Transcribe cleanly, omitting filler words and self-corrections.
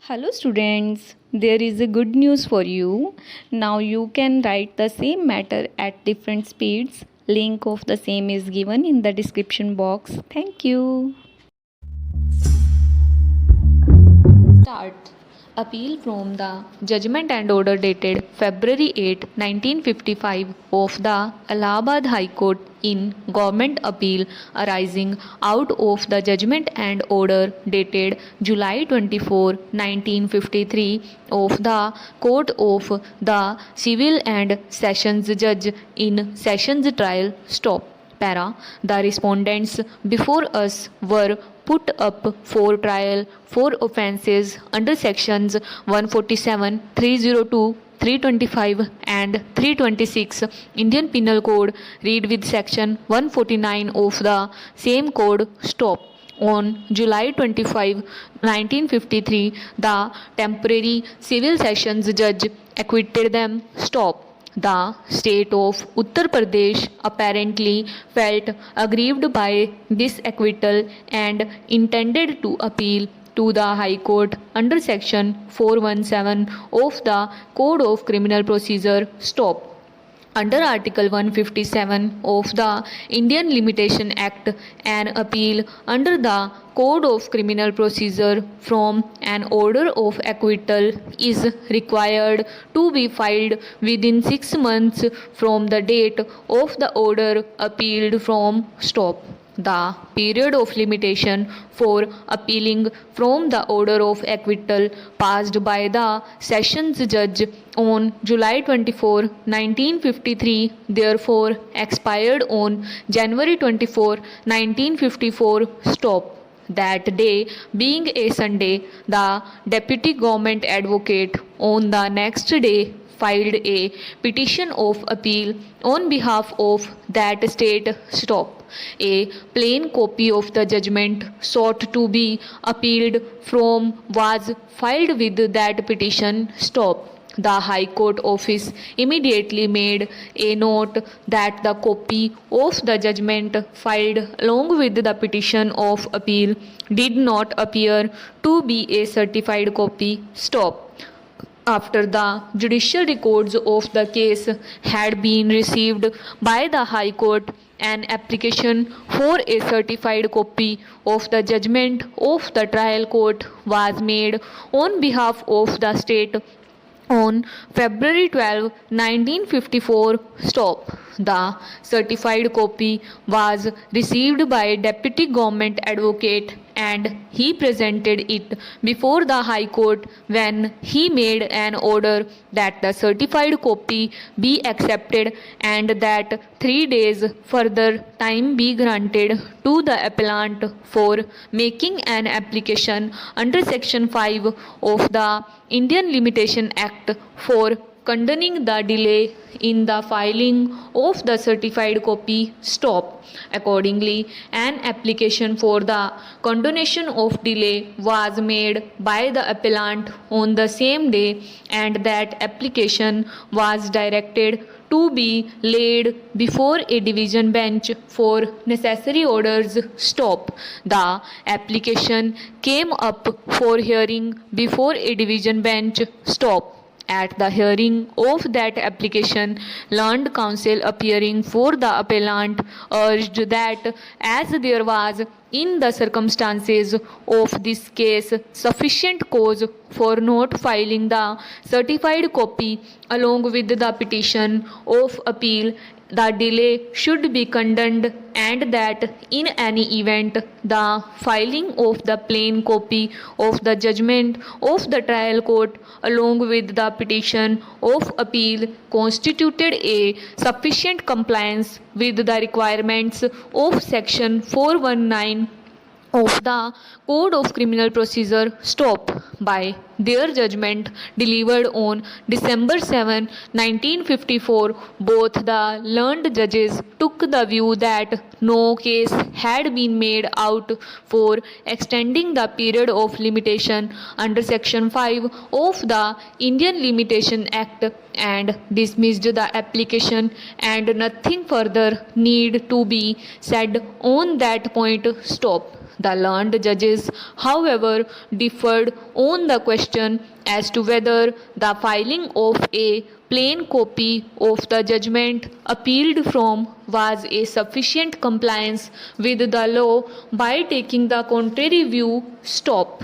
Hello students, there is a good news for you. Now you can write the same matter at different speeds. Link of the same is given in the description box. Thank you. Start. Appeal from the judgment and order dated February 8, 1955 of the Allahabad High Court in Government Appeal arising out of the judgment and order dated July 24, 1953 of the Court of the Civil and Sessions Judge in Sessions Trial. Stop. Para. The respondents before us were put up for trial for offences under sections 147, 302, 325 and 326 Indian Penal Code. Read with section 149 of the same code. Stop. On July 25, 1953, the temporary civil sessions judge acquitted them. Stop. The state of Uttar Pradesh apparently felt aggrieved by this acquittal and intended to appeal to the High Court under section 417 of the Code of Criminal Procedure. Stop. Under Article 157 of the Indian Limitation Act, an appeal under the Code of Criminal Procedure from an order of acquittal is required to be filed within 6 months from the date of the order appealed from. Stop. The period of limitation for appealing from the order of acquittal passed by the Sessions Judge on July 24, 1953, therefore expired on January 24, 1954. Stop. That day being a Sunday, the Deputy Government Advocate on the next day filed a petition of appeal on behalf of that state. Stop. A plain copy of the judgment sought to be appealed from was filed with that petition. Stop. The High Court office immediately made a note that the copy of the judgment filed along with the petition of appeal did not appear to be a certified copy. Stop. After the judicial records of the case had been received by the High Court, an application for a certified copy of the judgment of the trial court was made on behalf of the state on February 12, 1954. Stop. The certified copy was received by Deputy Government Advocate and he presented it before the High Court when he made an order that the certified copy be accepted and that 3 days further time be granted to the appellant for making an application under Section 5 of the Indian Limitation Act for condoning the delay in the filing of the certified copy. Stop. Accordingly, an application for the condonation of delay was made by the appellant on the same day and that application was directed to be laid before a division bench for necessary orders. Stop. The application came up for hearing before a division bench. Stop. At the hearing of that application, learned counsel appearing for the appellant urged that as there was in the circumstances of this case sufficient cause for not filing the certified copy along with the petition of appeal, the delay should be condoned and that in any event the filing of the plain copy of the judgment of the trial court along with the petition of appeal constituted a sufficient compliance with the requirements of Section 419 of the Code of Criminal Procedure. Stop. By their judgment delivered on December 7, 1954, both the learned judges took the view that no case had been made out for extending the period of limitation under Section 5 of the Indian Limitation Act and dismissed the application, and nothing further need to be said on that point. Stop. The learned judges, however, differed on the question as to whether the filing of a plain copy of the judgment appealed from was a sufficient compliance with the law by taking the contrary view. Stop.